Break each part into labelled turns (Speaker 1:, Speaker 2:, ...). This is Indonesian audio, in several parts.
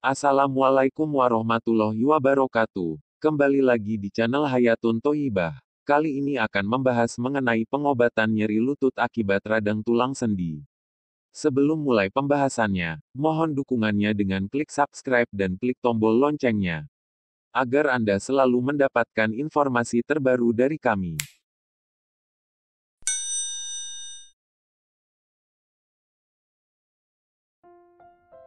Speaker 1: Assalamualaikum warahmatullahi wabarakatuh. Kembali lagi di channel Hayatun Thoyibah. Kali ini akan membahas mengenai pengobatan nyeri lutut akibat radang tulang sendi. Sebelum mulai pembahasannya, mohon dukungannya dengan klik subscribe dan klik tombol loncengnya, agar Anda selalu mendapatkan informasi terbaru dari kami.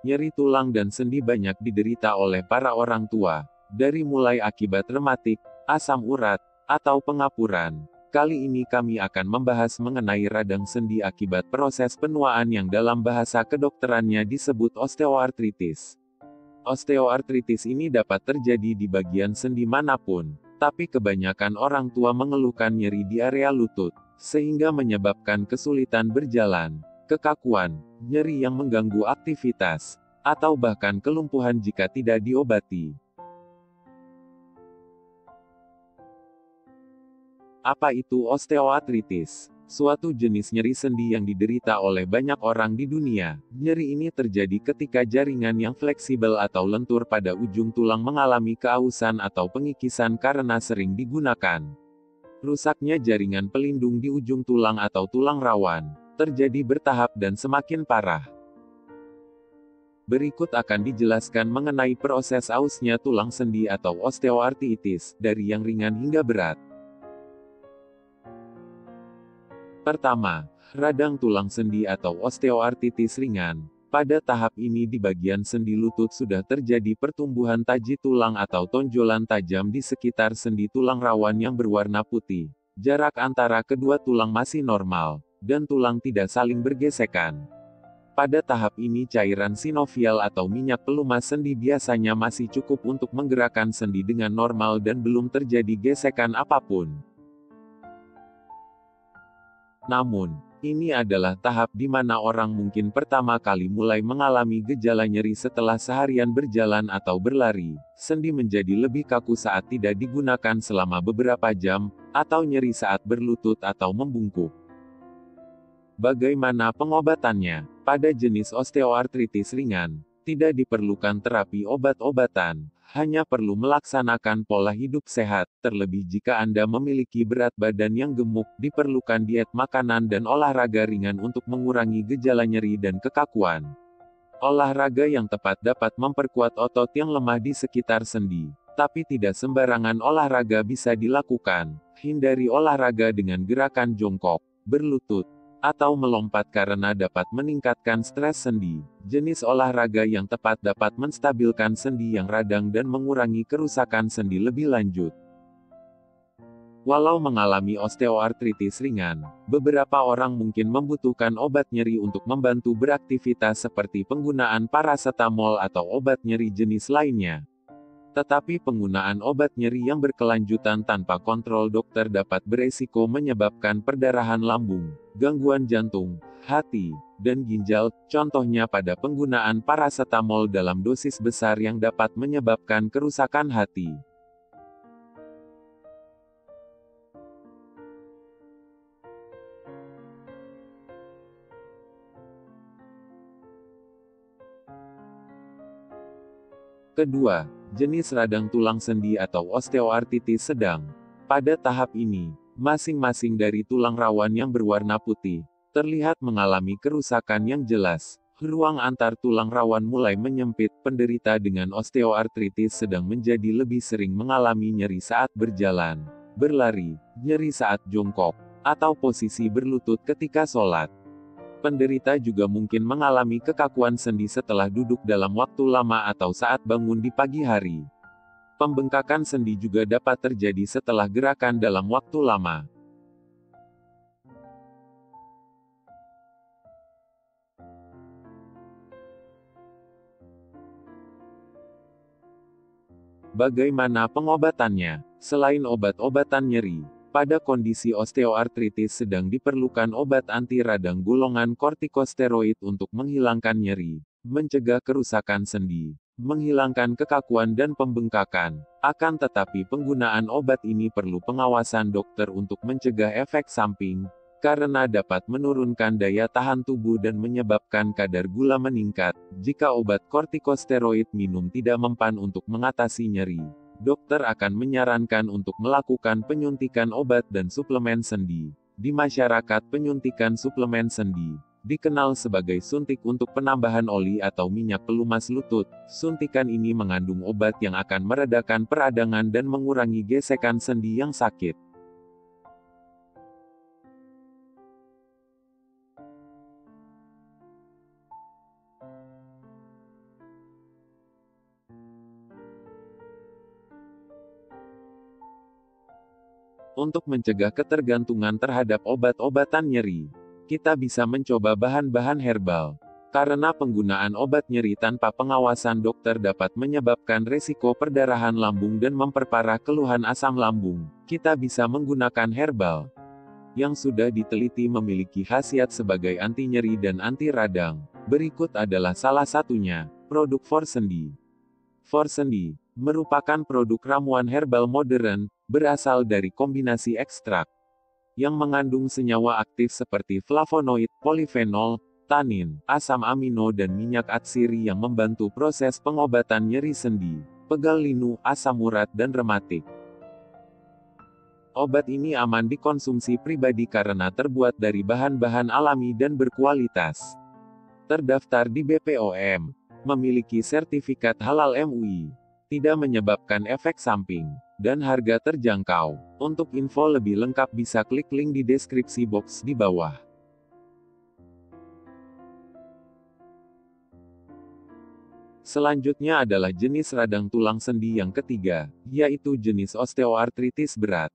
Speaker 1: Nyeri tulang dan sendi banyak diderita oleh para orang tua, dari mulai akibat rematik, asam urat, atau pengapuran. Kali ini kami akan membahas mengenai radang sendi akibat proses penuaan yang dalam bahasa kedokterannya disebut osteoartritis. Osteoartritis ini dapat terjadi di bagian sendi manapun, tapi kebanyakan orang tua mengeluhkan nyeri di area lutut, sehingga menyebabkan kesulitan berjalan, kekakuan, nyeri yang mengganggu aktivitas, atau bahkan kelumpuhan jika tidak diobati. Apa itu osteoartritis? Suatu jenis nyeri sendi yang diderita oleh banyak orang di dunia. Nyeri ini terjadi ketika jaringan yang fleksibel atau lentur pada ujung tulang mengalami keausan atau pengikisan karena sering digunakan. Rusaknya jaringan pelindung di ujung tulang atau tulang rawan terjadi bertahap dan semakin parah. Berikut akan dijelaskan mengenai proses ausnya tulang sendi atau osteoartritis, dari yang ringan hingga berat. Pertama, radang tulang sendi atau osteoartritis ringan. Pada tahap ini di bagian sendi lutut sudah terjadi pertumbuhan taji tulang atau tonjolan tajam di sekitar sendi tulang rawan yang berwarna putih. Jarak antara kedua tulang masih normal, dan tulang tidak saling bergesekan. Pada tahap ini cairan sinovial atau minyak pelumas sendi biasanya masih cukup untuk menggerakkan sendi dengan normal dan belum terjadi gesekan apapun. Namun, ini adalah tahap di mana orang mungkin pertama kali mulai mengalami gejala nyeri setelah seharian berjalan atau berlari. Sendi menjadi lebih kaku saat tidak digunakan selama beberapa jam, atau nyeri saat berlutut atau membungkuk. Bagaimana pengobatannya? Pada jenis osteoartritis ringan, tidak diperlukan terapi obat-obatan, hanya perlu melaksanakan pola hidup sehat, terlebih jika Anda memiliki berat badan yang gemuk, diperlukan diet makanan dan olahraga ringan untuk mengurangi gejala nyeri dan kekakuan. Olahraga yang tepat dapat memperkuat otot yang lemah di sekitar sendi, tapi tidak sembarangan olahraga bisa dilakukan. Hindari olahraga dengan gerakan jongkok, berlutut, atau melompat karena dapat meningkatkan stres sendi. Jenis olahraga yang tepat dapat menstabilkan sendi yang radang dan mengurangi kerusakan sendi lebih lanjut. Walau mengalami osteoartritis ringan, beberapa orang mungkin membutuhkan obat nyeri untuk membantu beraktivitas seperti penggunaan parasetamol atau obat nyeri jenis lainnya. Tetapi penggunaan obat nyeri yang berkelanjutan tanpa kontrol dokter dapat beresiko menyebabkan perdarahan lambung, gangguan jantung, hati, dan ginjal, contohnya pada penggunaan parasetamol dalam dosis besar yang dapat menyebabkan kerusakan hati. Kedua, jenis radang tulang sendi atau osteoartritis sedang. Pada tahap ini, masing-masing dari tulang rawan yang berwarna putih, terlihat mengalami kerusakan yang jelas. Ruang antar tulang rawan mulai menyempit. Penderita dengan osteoartritis sedang menjadi lebih sering mengalami nyeri saat berjalan, berlari, nyeri saat jongkok, atau posisi berlutut ketika sholat. Penderita juga mungkin mengalami kekakuan sendi setelah duduk dalam waktu lama atau saat bangun di pagi hari. Pembengkakan sendi juga dapat terjadi setelah gerakan dalam waktu lama. Bagaimana pengobatannya? Selain obat-obatan nyeri, pada kondisi osteoartritis sedang diperlukan obat anti radang golongan kortikosteroid untuk menghilangkan nyeri, mencegah kerusakan sendi, menghilangkan kekakuan dan pembengkakan. Akan tetapi penggunaan obat ini perlu pengawasan dokter untuk mencegah efek samping, karena dapat menurunkan daya tahan tubuh dan menyebabkan kadar gula meningkat. Jika obat kortikosteroid minum tidak mempan untuk mengatasi nyeri, dokter akan menyarankan untuk melakukan penyuntikan obat dan suplemen sendi. Di masyarakat, penyuntikan suplemen sendi dikenal sebagai suntik untuk penambahan oli atau minyak pelumas lutut. Suntikan ini mengandung obat yang akan meredakan peradangan dan mengurangi gesekan sendi yang sakit. Untuk mencegah ketergantungan terhadap obat-obatan nyeri, kita bisa mencoba bahan-bahan herbal. Karena penggunaan obat nyeri tanpa pengawasan dokter dapat menyebabkan resiko perdarahan lambung dan memperparah keluhan asam lambung, kita bisa menggunakan herbal yang sudah diteliti memiliki khasiat sebagai anti nyeri dan anti radang. Berikut adalah salah satunya, produk Forsendi. Forsendi merupakan produk ramuan herbal modern, berasal dari kombinasi ekstrak yang mengandung senyawa aktif seperti flavonoid, polifenol, tanin, asam amino dan minyak atsiri yang membantu proses pengobatan nyeri sendi, pegal linu, asam urat dan rematik. Obat ini aman dikonsumsi pribadi karena terbuat dari bahan-bahan alami dan berkualitas. Terdaftar di BPOM, memiliki sertifikat halal MUI, tidak menyebabkan efek samping, dan harga terjangkau. Untuk info lebih lengkap bisa klik link di deskripsi box di bawah. Selanjutnya adalah jenis radang tulang sendi yang ketiga, yaitu jenis osteoartritis berat.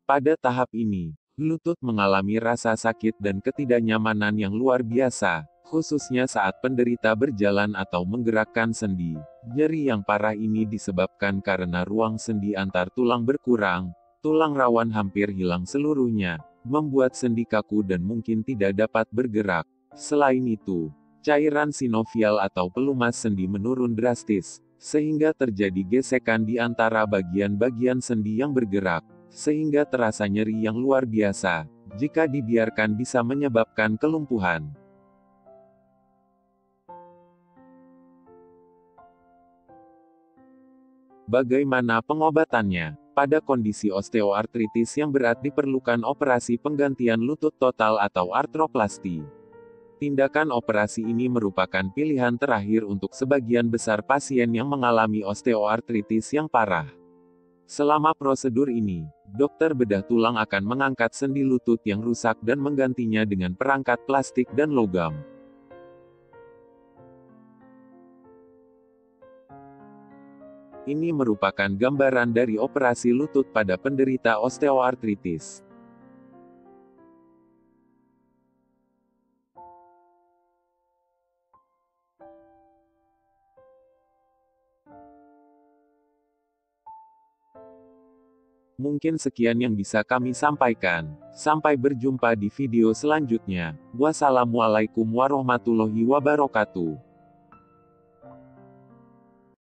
Speaker 1: Pada tahap ini, lutut mengalami rasa sakit dan ketidaknyamanan yang luar biasa, khususnya saat penderita berjalan atau menggerakkan sendi. Nyeri yang parah ini disebabkan karena ruang sendi antar tulang berkurang, tulang rawan hampir hilang seluruhnya, membuat sendi kaku dan mungkin tidak dapat bergerak. Selain itu, cairan sinovial atau pelumas sendi menurun drastis, sehingga terjadi gesekan di antara bagian-bagian sendi yang bergerak, sehingga terasa nyeri yang luar biasa. Jika dibiarkan bisa menyebabkan kelumpuhan. Bagaimana pengobatannya? Pada kondisi osteoartritis yang berat diperlukan operasi penggantian lutut total atau artroplasti. Tindakan operasi ini merupakan pilihan terakhir untuk sebagian besar pasien yang mengalami osteoartritis yang parah. Selama prosedur ini, dokter bedah tulang akan mengangkat sendi lutut yang rusak dan menggantinya dengan perangkat plastik dan logam. Ini merupakan gambaran dari operasi lutut pada penderita osteoartritis. Mungkin sekian yang bisa kami sampaikan. Sampai berjumpa di video selanjutnya. Wassalamualaikum warahmatullahi wabarakatuh.